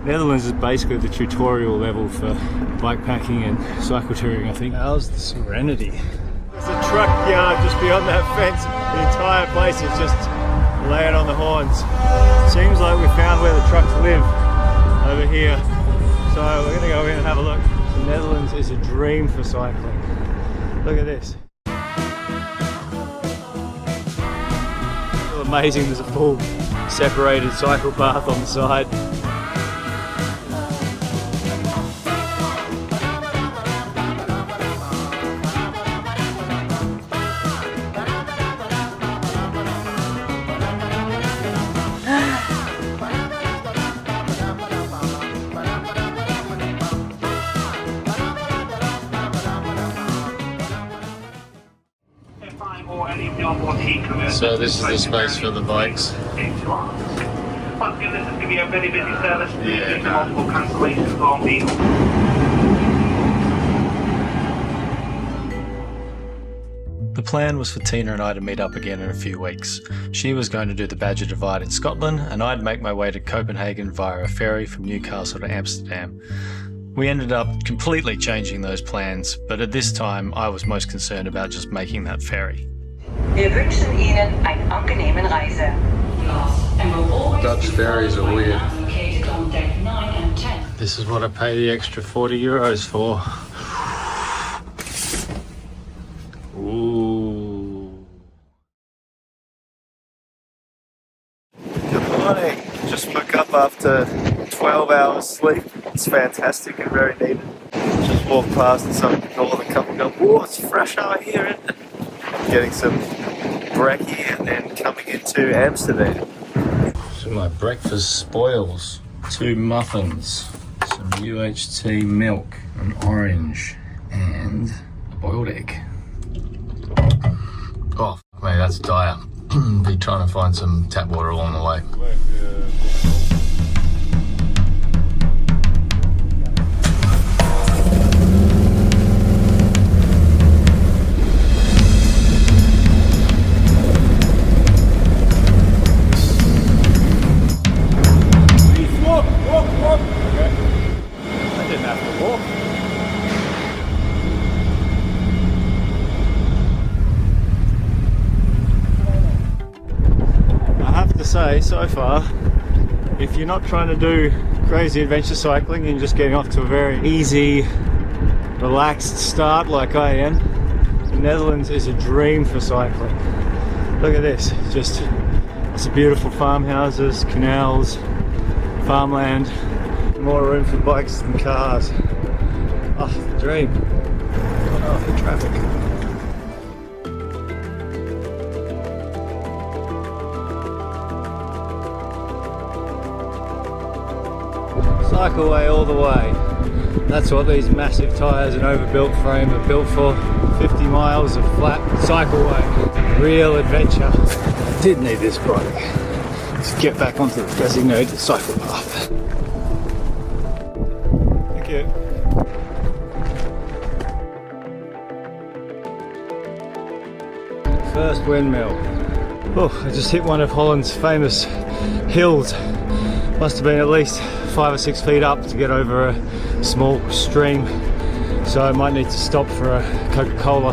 Netherlands is basically the tutorial level for bikepacking and cycle touring, I think. How's the serenity? There's a truck yard just beyond that fence. The entire place is just laying on the horns. Seems like we found where the trucks live over here. So we're gonna go in and have a look. The Netherlands is a dream for cycling. Look at this. Amazing, there's a full separated cycle path on the side. So this is the space for the bikes. Once again, this is going to be a very busy service. Yeah, multiple cancellations on the... The plan was for Tina and I to meet up again in a few weeks. She was going to do the Badger Divide in Scotland, and I'd make my way to Copenhagen via a ferry from Newcastle to Amsterdam. We ended up completely changing those plans, but at this time I was most concerned about just making that ferry. Wir wünschen Ihnen eine angenehme Reise. Dutch ferries are weird. This is what I pay the extra €40 for. Ooh. Good morning. Just woke up after 12 hours sleep. It's fantastic and very needed. Just walked past and someone called and come and go, "Whoa, it's fresh out here, isn't it?" Getting some brekkie and then coming into Amsterdam. So my breakfast spoils. 2 muffins, some UHT milk, an orange, and a boiled egg. Oh, mate, that's dire. Be trying to find some tap water along the way. So far, if you're not trying to do crazy adventure cycling and just getting off to a very easy, relaxed start like I am, the Netherlands is a dream for cycling. Look at this, it's beautiful farmhouses, canals, farmland, more room for bikes than cars. Oh, the dream. Oh, the traffic. Cycle away all the way. That's what these massive tyres and overbuilt frame are built for. 50 miles of flat cycleway. Real adventure. I did need this bike. Let's get back onto the designated cycle path. Thank you. First windmill. Oh, I just hit one of Holland's famous hills. Must have been at least 5 or 6 feet up to get over a small stream, so I might need to stop for a Coca-Cola.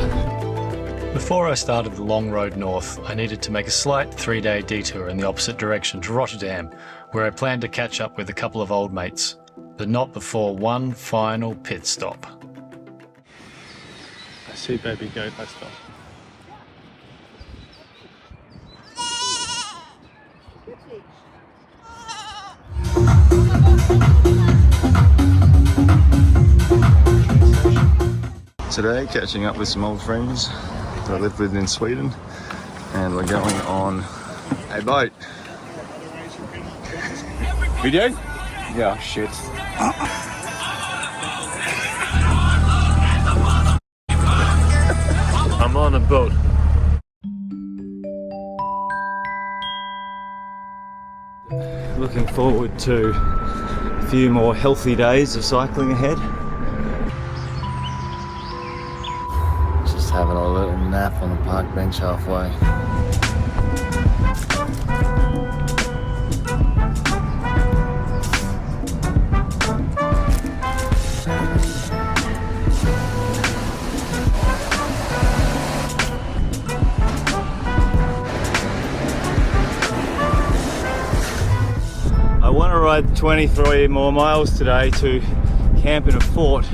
Before I started the long road north, I needed to make a slight 3-day detour in the opposite direction to Rotterdam, where I planned to catch up with a couple of old mates, but not before one final pit stop. I see baby goat, I stop. Today, catching up with some old friends that I lived with in Sweden, and we're going on a boat. Video? Yeah, shit. I'm on a boat. Looking forward to a few more healthy days of cycling ahead. Just having a little nap on the park bench halfway. 23 more miles today to camp in a fort.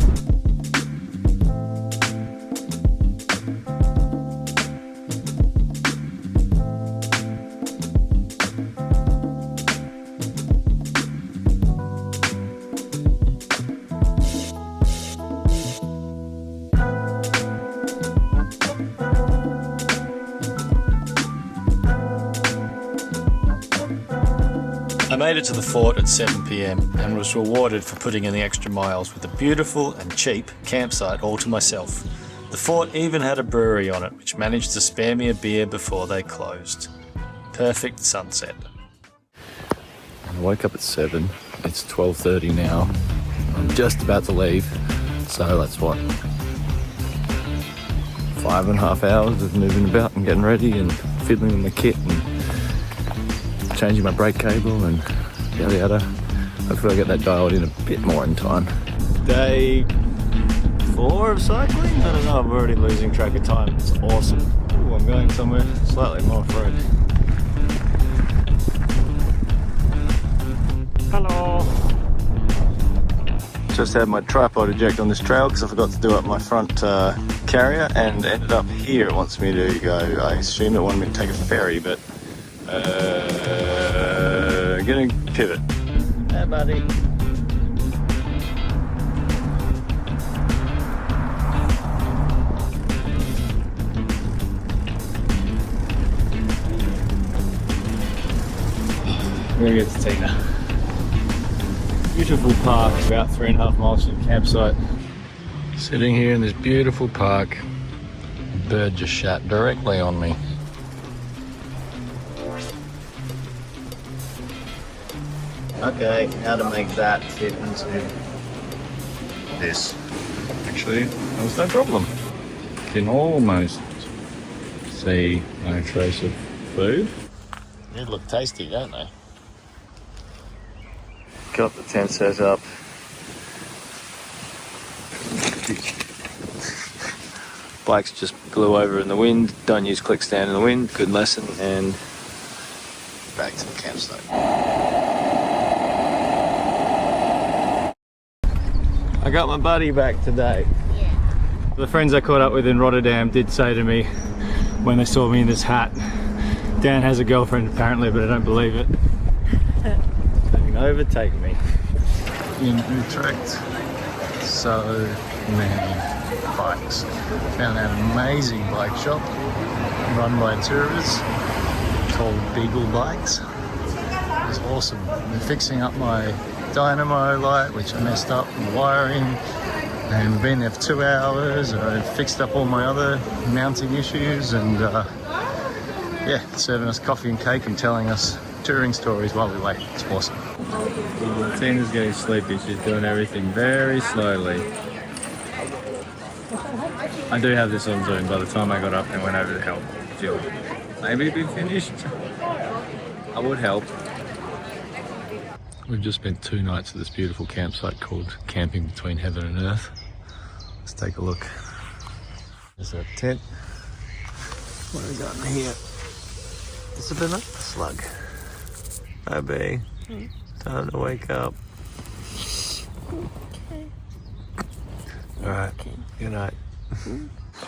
I made it to the fort at 7 PM and was rewarded for putting in the extra miles with a beautiful and cheap campsite all to myself. The fort even had a brewery on it, which managed to spare me a beer before they closed. Perfect sunset. I woke up at 7. It's 12:30 now. I'm just about to leave. So that's what? 5.5 hours of moving about and getting ready and fiddling with my kit and changing my brake cable and yada yada. Hopefully I'll get that dialed in a bit more in time. Day 4 of cycling? I don't know, I'm already losing track of time. It's awesome. Ooh, I'm going somewhere slightly more off-road. Hello. Just had my tripod eject on this trail because I forgot to do up my front carrier and ended up here. It wants me to go. I assumed it wanted me to take a ferry, but gonna pivot. Hey buddy. We're gonna get to Tina. Beautiful park, about 3.5 miles from the campsite. Sitting here in this beautiful park. A bird just shat directly on me. Okay, how to make that fit into this. Actually, that was no problem. Can almost see no trace of food. They look tasty, don't they? Got the tent set up. Bikes just blew over in the wind. Don't use click stand in the wind. Good lesson. And back to the campsite. I got my buddy back today. Yeah. The friends I caught up with in Rotterdam did say to me when they saw me in this hat, Dan has a girlfriend apparently, but I don't believe it. They can overtake me. In Utrecht, so many bikes. Found an amazing bike shop run by tourists called Beagle Bikes. It was awesome. They're fixing up my dynamo light, which I messed up in the wiring, and we've been there for 2 hours and I fixed up all my other mounting issues, and yeah, serving us coffee and cake and telling us touring stories while we wait. It's awesome. Tina's getting sleepy. She's doing everything very slowly. I do have this on Zoom. By the time I got up and went over to help Jill, maybe be finished. I would help. We've just spent 2 nights at this beautiful campsite called Camping Between Heaven and Earth. Let's take a look. There's a tent. What have we got in here? Discipline a slug. Hi, babe. Time to wake up. Okay. Alright, good night.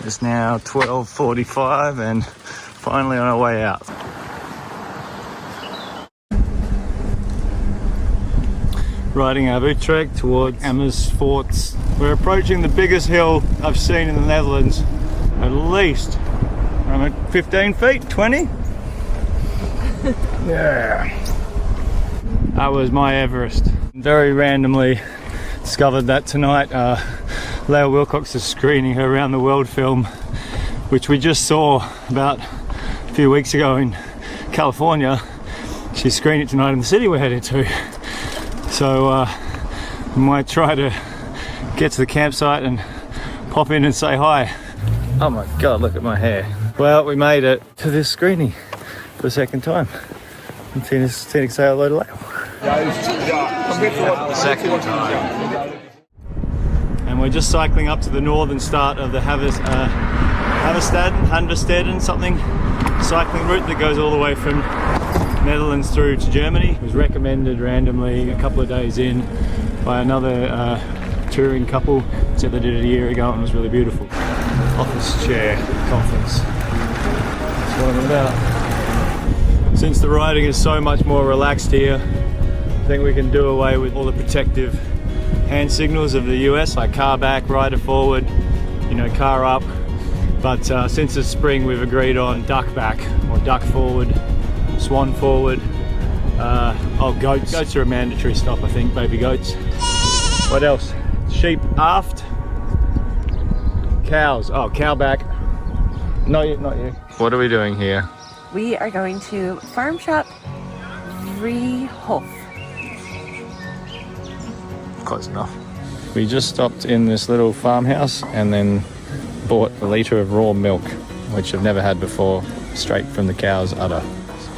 It's now 12:45 and finally on our way out. Riding out of Utrecht towards Amersfoort. We're approaching the biggest hill I've seen in the Netherlands. At least, I'm at 15 feet, 20? Yeah. That was my Everest. Very randomly discovered that tonight Leo Wilcox is screening her Around the World film, which we just saw about a few weeks ago in California. She's screening it tonight in the city we're headed to. So we might try to get to the campsite and pop in and say hi. Oh my God, look at my hair. Well, we made it to this screening for the second time. And Tina say hello to Leo. Second time. And we're just cycling up to the northern start of the Hanzesteden, something cycling route that goes all the way from Netherlands through to Germany. It was recommended randomly a couple of days in by another touring couple. Said they did it a year ago and it was really beautiful. Office chair conference. That's what I'm about. Since the riding is so much more relaxed here, I think we can do away with all the protective hand signals of the US, like car back, rider forward, you know, car up. But since it's spring, we've agreed on duck back or duck forward, swan forward. Oh, goats. Goats are a mandatory stop, I think, baby goats. What else? Sheep aft. Cows. Oh, cow back. Not you, not you. What are we doing here? We are going to Farm Shop Vreehof. Close enough. We just stopped in this little farmhouse and then bought a litre of raw milk, which I've never had before, straight from the cow's udder.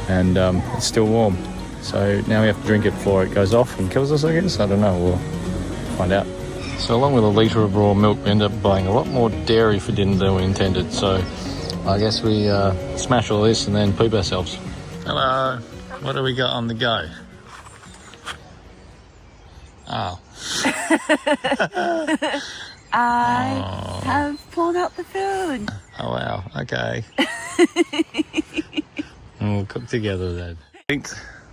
And it's still warm. So now we have to drink it before it goes off and kills us, I guess. I don't know, we'll find out. So along with a litre of raw milk, we ended up buying a lot more dairy for dinner than we intended. So I guess we smash all this and then poop ourselves. Hello, what do we got on the go? Oh. I have pulled out the food. Oh wow, okay. We'll cook together then.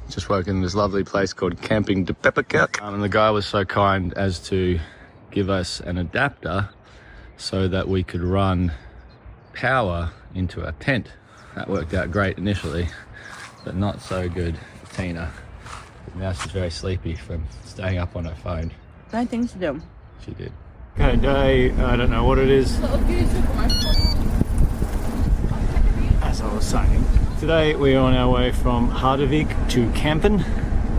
Just woken in this lovely place called Camping de Pepperkerk. And the guy was so kind as to give us an adapter so that we could run power into our tent. That worked out great initially, but not so good for Tina. Now she's very sleepy from staying up on her phone. I think things to do. She did. Okay, day, I don't know what it is. As I was saying, today we are on our way from Hardewijk to Kampen,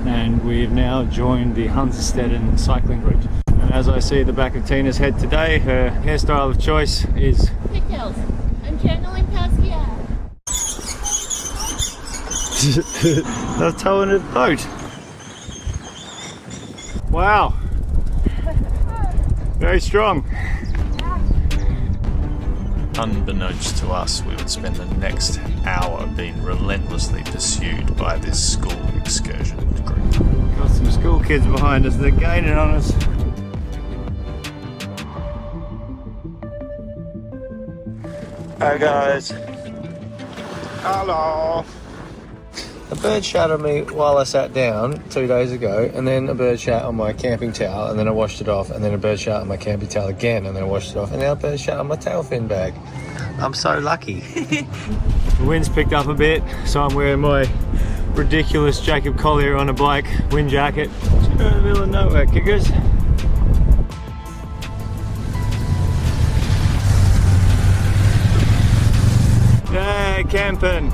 and we've now joined the Hanzesteden cycling route. And as I see the back of Tina's head today, her hairstyle of choice is pigtails. I'm channeling Pascal. they're towing a boat. Wow. Very strong. Unbeknownst to us, we would spend the next hour being relentlessly pursued by this school excursion group. Got some school kids behind us, they're gaining on us. Hi guys. Hello. A bird shat on me while I sat down 2 days ago, and then a bird shat on my camping towel, and then I washed it off, and then a bird shat on my camping towel again, and then I washed it off, and now a bird shat on my tail fin bag. I'm so lucky. The wind's picked up a bit, so I'm wearing my ridiculous Jacob Collier on a bike wind jacket. Just go in the middle of nowhere, kickers. Yay, Kampen!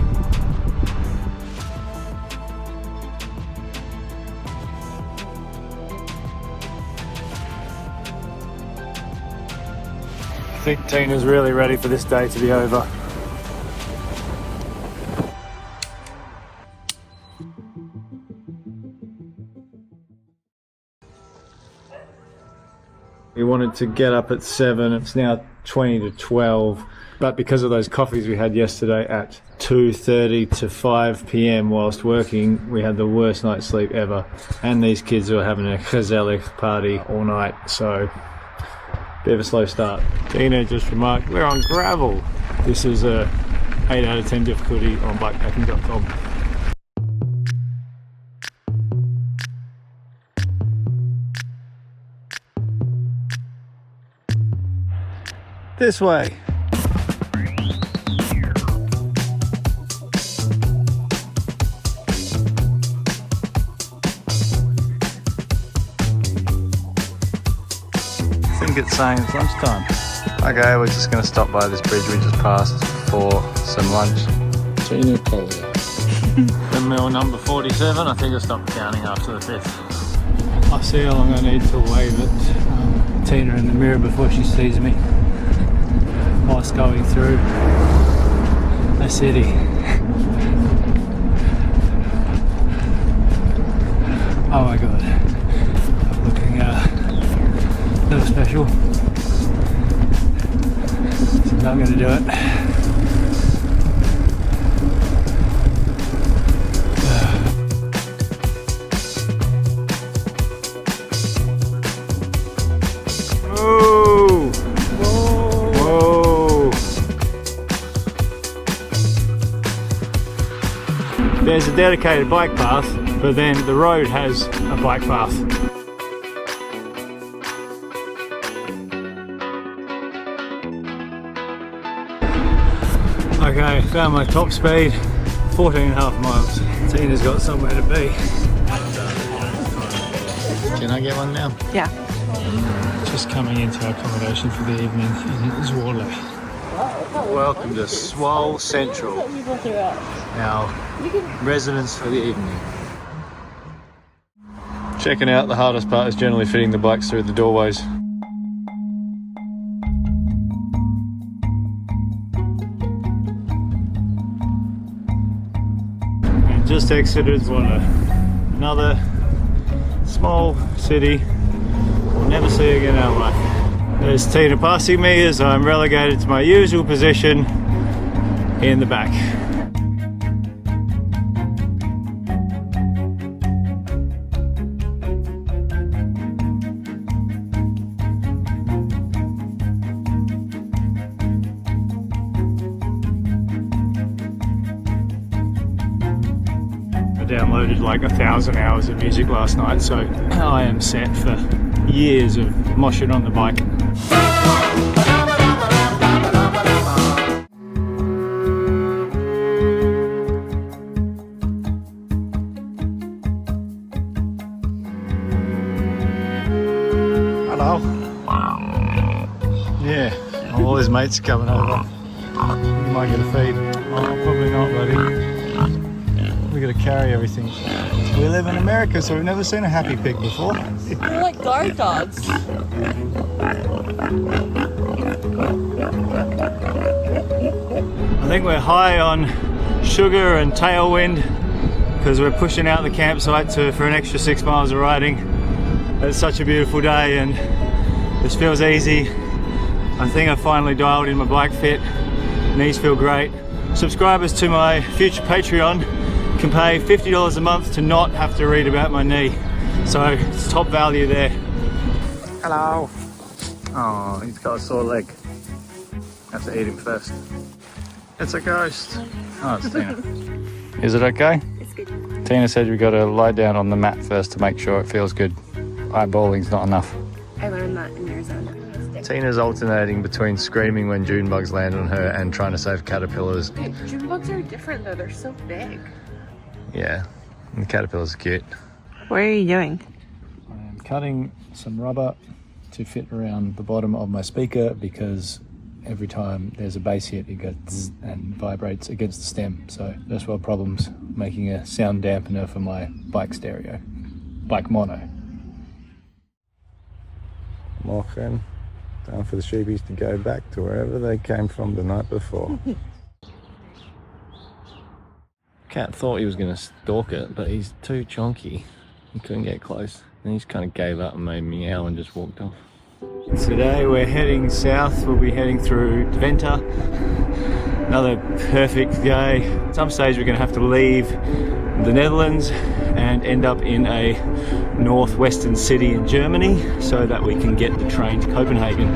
I think Tina's really ready for this day to be over. We wanted to get up at 7, it's now 20 to 12, but because of those coffees we had yesterday at 2:30 to 5 p.m. whilst working, we had the worst night's sleep ever. And these kids were having a gezellig party all night, so bit of a slow start. Tina just remarked, we're on gravel. This is a 8 out of 10 difficulty on bikepacking.com. This way. I think it's saying it's lunchtime. Okay, we're just going to stop by this bridge we just passed for some lunch. Tina Collier. The mill number 47. I think I stopped counting after the 5th. I'll see how long I need to wave at Tina in the mirror before she sees me whilst going through a city. Oh my god. I'm looking a little special. So I'm not going to do it. dedicated bike path, but then the road has a bike path. Okay, found my top speed, 14.5 miles. Tina's got somewhere to be. Can I get one now? Yeah. Just coming into our accommodation for the evening in Zwolle. Welcome to Zwolle Central, our residence for the evening. Checking out, the hardest part is generally fitting the bikes through the doorways. And just exited Zwolle, another small city we'll never see again in our life. There's Tina passing me as I'm relegated to my usual position in the back. I downloaded like 1,000 hours of music last night, so I am set for years of moshing on the bike. Hello. Yeah, all his mates are coming over. You might get a feed. Oh, probably not, buddy. We gotta carry everything. We live in America, so we've never seen a happy pig before. They're like guard dogs. I think we're high on sugar and tailwind because we're pushing out the campsite for an extra 6 miles of riding. It's such a beautiful day and this feels easy. I think I finally dialed in my bike fit. Knees feel great. Subscribers to my future Patreon can pay $50 a month to not have to read about my knee. So it's top value there. Hello. Oh, he's got a sore leg. Have to eat him first. It's a ghost. Oh, it's Tina. Is it okay? It's good. Tina said we got to lie down on the mat first to make sure it feels good. Eyeballing's not enough. I learned that in Arizona. Tina's alternating between screaming when June bugs land on her and trying to save caterpillars. Dude, June bugs are different though, they're so big. Yeah, and the caterpillars are cute. What are you doing? I'm cutting some rubber to fit around the bottom of my speaker because every time there's a bass hit it goes zzz and vibrates against the stem. So first world problems making a sound dampener for my bike stereo. Bike mono. Morgen. Time for the sheepies to go back to wherever they came from the night before. Cat thought he was going to stalk it, but he's too chonky. He couldn't get close. And he just kind of gave up and made meow and just walked off. Today we're heading south. We'll be heading through Twente. Another perfect day. At some stage we're going to have to leave the Netherlands and end up in a northwestern city in Germany so that we can get the train to Copenhagen.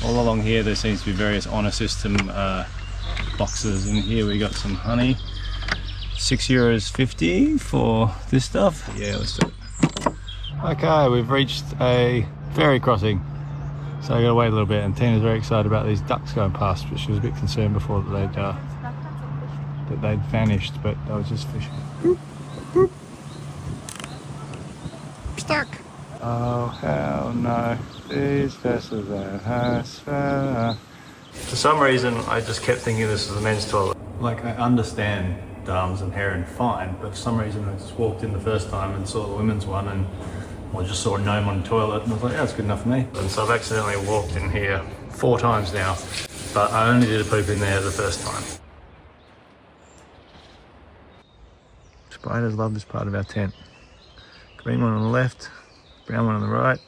All along here there seems to be various honour system boxes. In here we got some honey, €6.50 for this stuff. Yeah, let's do it. Okay, we've reached a ferry crossing, so I gotta wait a little bit, and Tina's very excited about these ducks going past, but she was a bit concerned before that they'd vanished, but I was just fishing. Boop, boop. Stuck! Oh hell no, these vessels are high. For some reason I just kept thinking this was a men's toilet. Like, I understand dames and hair and fine, but for some reason I just walked in the first time and saw the women's one and I just saw a gnome on the toilet and I was like, yeah, that's good enough for me. And so I've accidentally walked in here 4 times now but I only did a poop in there the first time. Spiders love this part of our tent. Green one on the left, brown one on the right.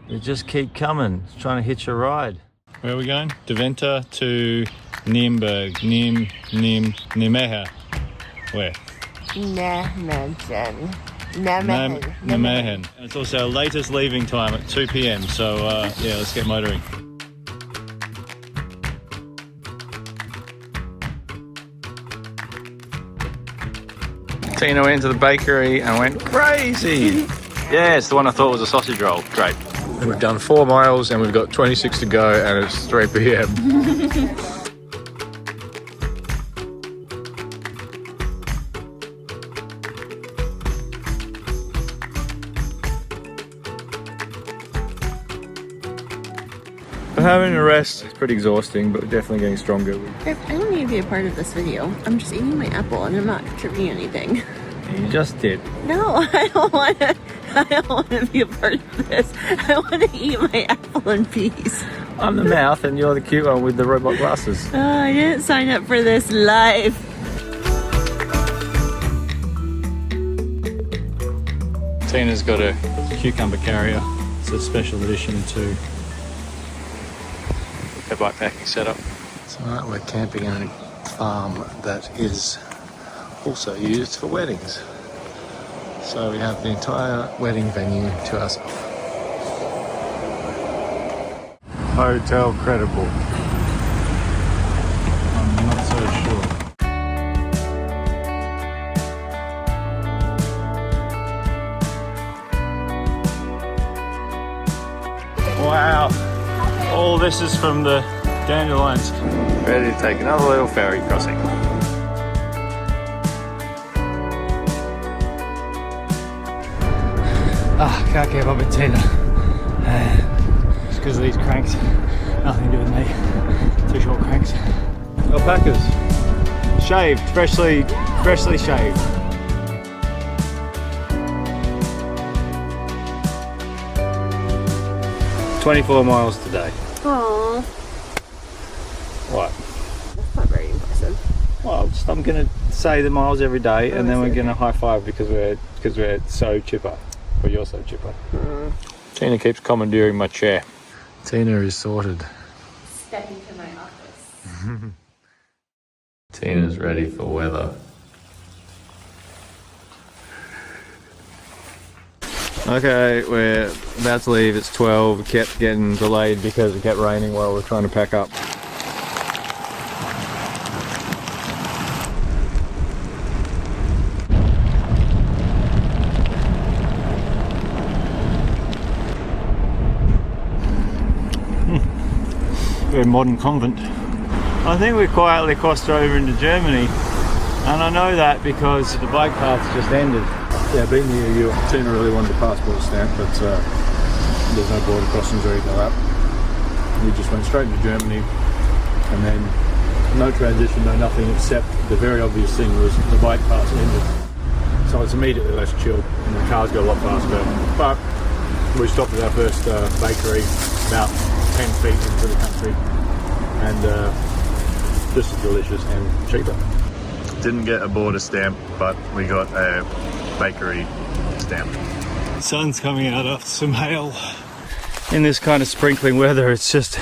They just keep coming, trying to hitch a ride. Where are we going? Deventer to Nijmegen. Nijmegen. Where? Nijmegen. Nijmegen. It's also our latest leaving time at 2 p.m. So yeah, let's get motoring. Tina went to the bakery and went crazy. Yeah, it's the one I thought was a sausage roll. Great. We've done 4 miles and we've got 26 to go and it's 3 p.m. We're having a rest. It's pretty exhausting, but we're definitely getting stronger. I don't need to be a part of this video. I'm just eating my apple and I'm not contributing anything. You just did. No, I don't want to be a part of this. I want to eat my apple in peace. I'm the mouth and you're the cute one with the robot glasses. Oh, I didn't sign up for this life. Tina's got a cucumber carrier. It's a special edition to her bikepacking setup. Tonight we're camping in a farm that is also used for weddings. So we have the entire wedding venue to ourselves. Hotel credible. I'm not so sure. Wow. All this is from the dandelions. Ready to take another little ferry crossing. Can't keep up with Tina. Just because of these cranks. Nothing to do with me. 2 short cranks. Alpacas. Shaved, freshly shaved. "24 miles today." Aww. What? That's not very impressive. Well, I'm gonna say the miles every day, and then we're gonna high five because we're so chipper. Well, you're so chipper. Tina keeps commandeering my chair. Tina is sorted. Step into my office. Tina's ready for weather. Okay, we're about to leave. It's 12. We kept getting delayed because it kept raining while we were trying to pack up. Very modern convent. I think we quietly crossed over into Germany, and I know that because the bike path's just ended. Yeah, being the EU, Tina really wanted a passport stamp, but there's no border crossings or anything like that. We just went straight into Germany, and then no transition, no nothing, except the very obvious thing was the bike path's ended. So it's immediately less chill, and the cars go a lot faster. But we stopped at our first bakery about 10 feet into the country, and just as delicious and cheaper. Didn't get a border stamp, but we got a bakery stamp. Sun's coming out after some hail. In this kind of sprinkling weather, it's just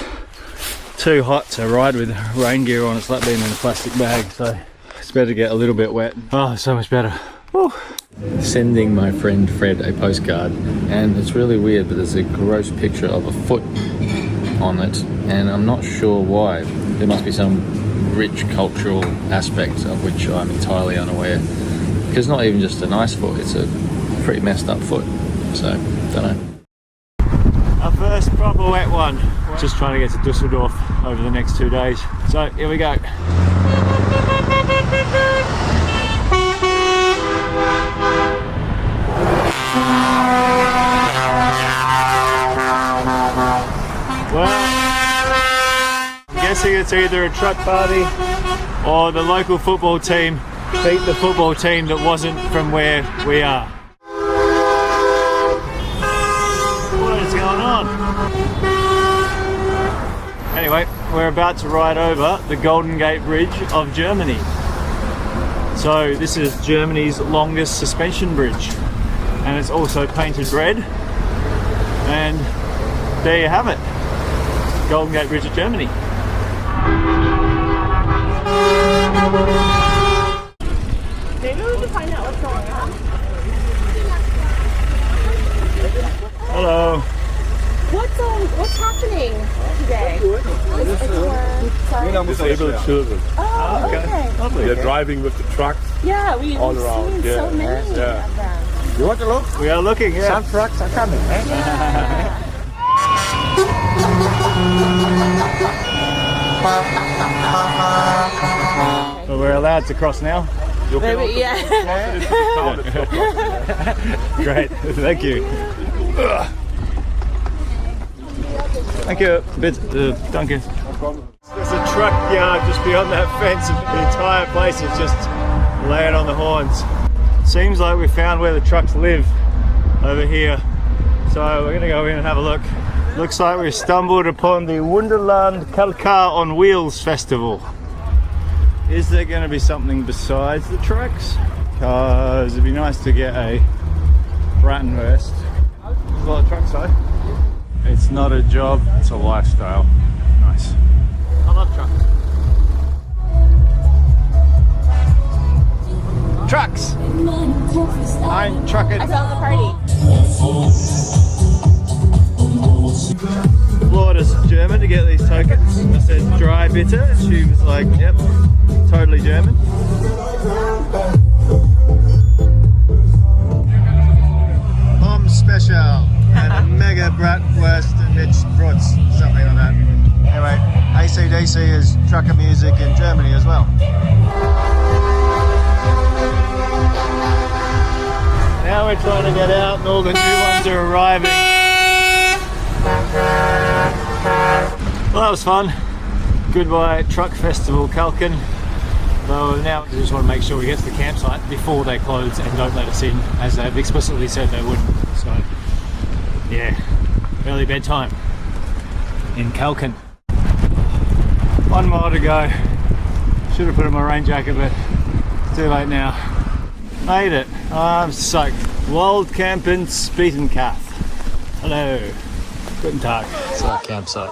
too hot to ride with rain gear on. It's like being in a plastic bag, so it's better to get a little bit wet. Oh, so much better. Woo. Sending my friend Fred a postcard, and it's really weird, but there's a gross picture of a foot on it, and I'm not sure why. There must be some rich cultural aspect of which I'm entirely unaware, because it's not even just a nice foot, it's a pretty messed up foot, so don't know. Our first proper wet one. Just trying to get to Dusseldorf over the next 2 days. So here we go. Well, I'm guessing it's either a truck party or the local football team beat the football team that wasn't from where we are. What is going on? Anyway, we're about to ride over the Golden Gate Bridge of Germany. So this is Germany's longest suspension bridge, and it's also painted red. And there you have it, Golden Gate Bridge of Germany. Maybe we can find out what's going on. Hello. What's happening today? Disabled children. Oh, okay. Lovely. They're driving with the trucks. Yeah, we've All around, seen so yeah. many Yeah. of them. You want to look? We are looking, yeah. Some trucks are coming. So we're allowed to cross now. Maybe, yeah. Great, thank you. Thank you. Thank you. There's a truck yard just beyond that fence, and the entire place is just laying on the horns. Seems like we found where the trucks live over here. So we're gonna go in and have a look. Looks like we stumbled upon the Wonderland Kalkar on Wheels Festival. Is there gonna be something besides the trucks? Because it'd be nice to get a Brattenhurst. There's a lot of trucks though. It's not a job, it's a lifestyle. Nice. I love trucks. Trucks! I'm trucking. I found the party. Florida's German to get these tokens. I said dry bitter, and she was like, yep, totally German. Bomb special and a mega bratwurst and Mitch Brutz, something like that. Anyway, AC/DC is trucker music in Germany as well. Now we're trying to get out and all the new ones are arriving. Well, that was fun. Goodbye Truck Festival Kalken. So now we just want to make sure we get to the campsite before they close and don't let us in, as they've explicitly said they wouldn't. So yeah, early bedtime in Kalken. 1 mile to go. Should have put on my rain jacket, but it's too late now. Made it. I'm soaked. Waldkampen Spietenkath. Hello. Guten Tag. It's our campsite.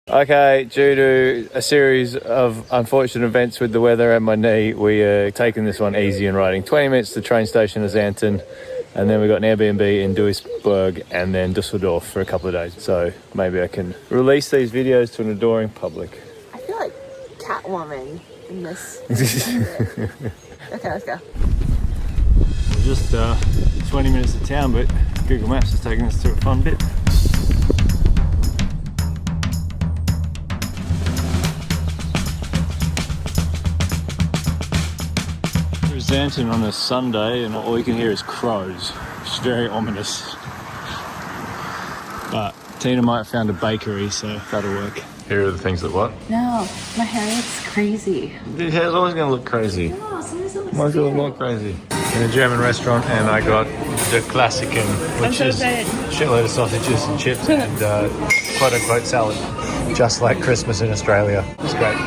Okay, due to a series of unfortunate events with the weather and my knee, we are taking this one easy and riding 20 minutes to the train station of Xanten, and then we got an Airbnb in Duisburg and then Dusseldorf for a couple of days. So maybe I can release these videos to an adoring public. I feel like Catwoman in this. Okay, let's go. We're just 20 minutes to town, but Google Maps is taking us to a fun bit. Xanten on a Sunday, and all you can hear is crows. It's very ominous. But Tina might have found a bakery, so that'll work. Here are the things that what? No, my hair looks crazy. Your hair's always going to look crazy. No, sometimes it looks Mine's going to look more crazy. In a German restaurant, and I got the Klassiken, which is a shitload of sausages and chips and quote-unquote salad, just like Christmas in Australia. It's great.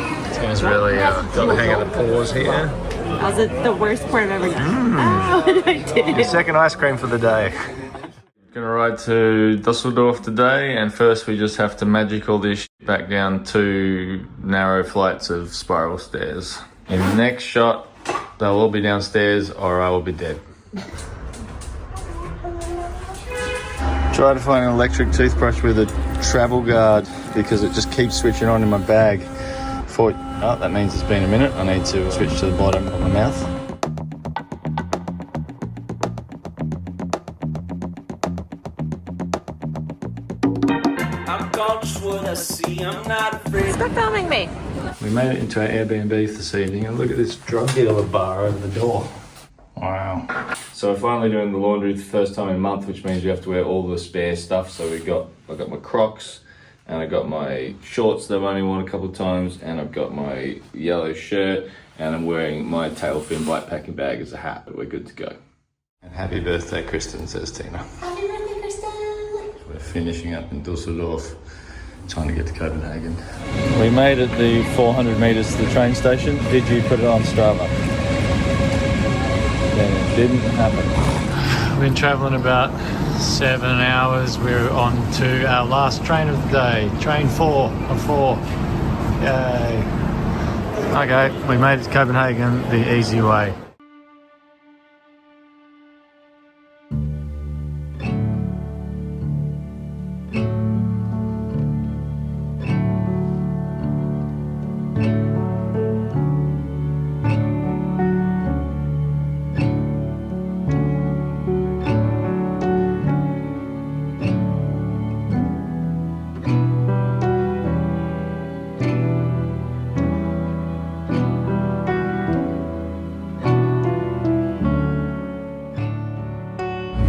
It's really got the hang of the pause here. That was the worst part I've ever done. Ah, what did I do? Your second ice cream for the day. Gonna ride to Dusseldorf today, and first we just have to magic all this shit back down 2 narrow flights of spiral stairs. In the next shot, they'll all be downstairs or I will be dead. Try to find an electric toothbrush with a travel guard because it just keeps switching on in my bag. Oh, that means it's been a minute. I need to switch to the bottom of my mouth. Stop filming me. We made it into our Airbnb this evening, and look at this drug dealer bar over the door. Wow. So we're finally doing the laundry the first time in a month, which means we have to wear all the spare stuff. So I got my Crocs, and I got my shorts that I've only worn a couple of times, and I've got my yellow shirt, and I'm wearing my tailfin bikepacking bag as a hat. But we're good to go. And happy birthday, Kristen, says Tina. Happy birthday, Kristen! We're finishing up in Dusseldorf, trying to get to Copenhagen. We made it the 400 metres to the train station. Did you put it on Strava? Then it didn't happen. We've been travelling about 7 hours. We're on to our last train of the day, train 4 of 4. Yay. Okay, we made it to Copenhagen the easy way.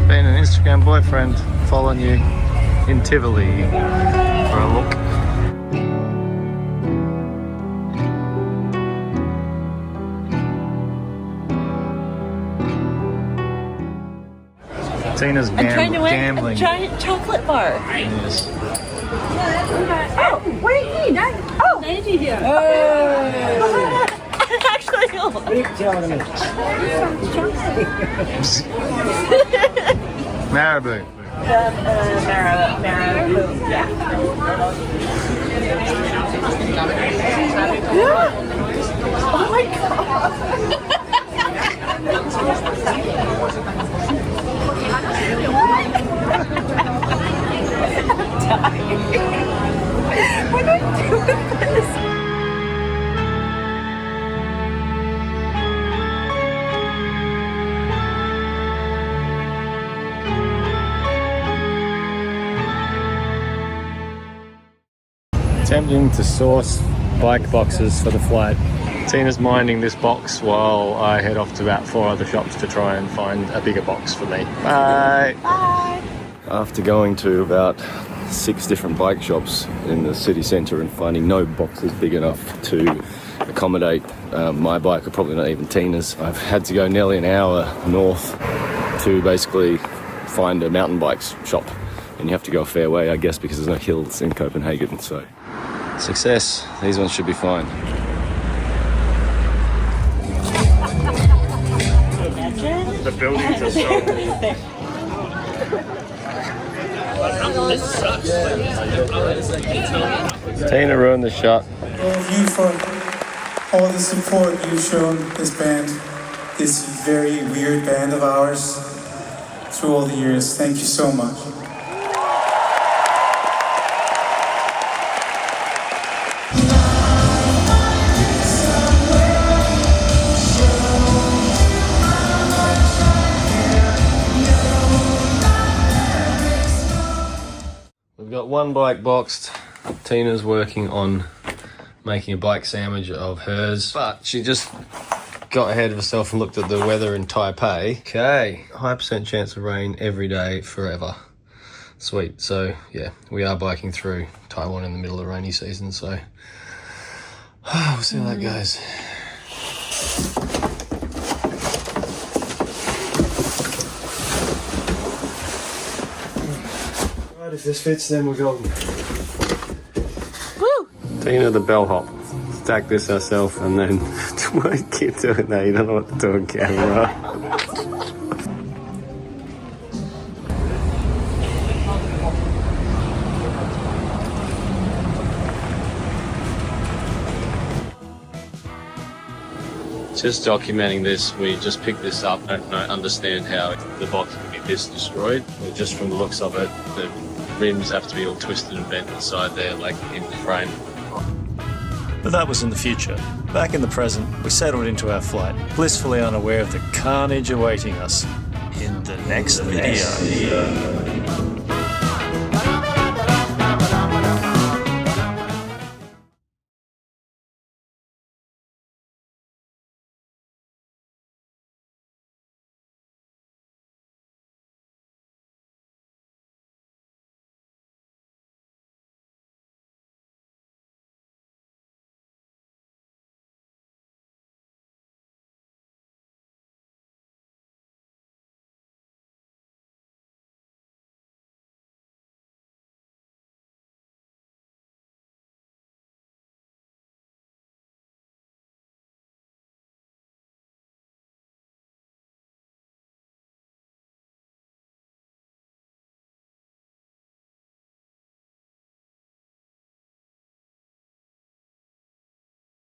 Been an Instagram boyfriend following you in Tivoli for a look. Tina's trying to win gambling. a giant chocolate bar. Yes. Oh, wait, hey, nice. Oh, nice to hear. Actually, Marabou. Marabou, yeah. Oh my god. What do I do with this? Attempting to source bike boxes for the flight. Tina's minding this box while I head off to about 4 other shops to try and find a bigger box for me. Bye! Bye. After going to about 6 different bike shops in the city centre and finding no boxes big enough to accommodate my bike, or probably not even Tina's, I've had to go nearly an hour north to basically find a mountain bikes shop. And you have to go a fair way, I guess, because there's no hills in Copenhagen, so... Success. These ones should be fine. The buildings are so... Tina ruined the shot. All of you for all the support you've shown this band, this very weird band of ours, through all the years. Thank you so much. We've got one bike boxed. Tina's working on making a bike sandwich of hers, but she just got ahead of herself and looked at the weather in Taipei. Okay, high % chance of rain every day forever. Sweet. So yeah, we are biking through Taiwan in the middle of the rainy season, so we'll see how that goes. Right, if this fits, then we're golden. Woo! Tina the bellhop. Stack this herself and then keep doing that. You don't know what to do on camera. Just documenting this, we just picked this up. I don't understand how the box can be this destroyed. But just from the looks of it, the rims have to be all twisted and bent inside there, like in the frame. But that was in the future. Back in the present, we settled into our flight, blissfully unaware of the carnage awaiting us in the next video.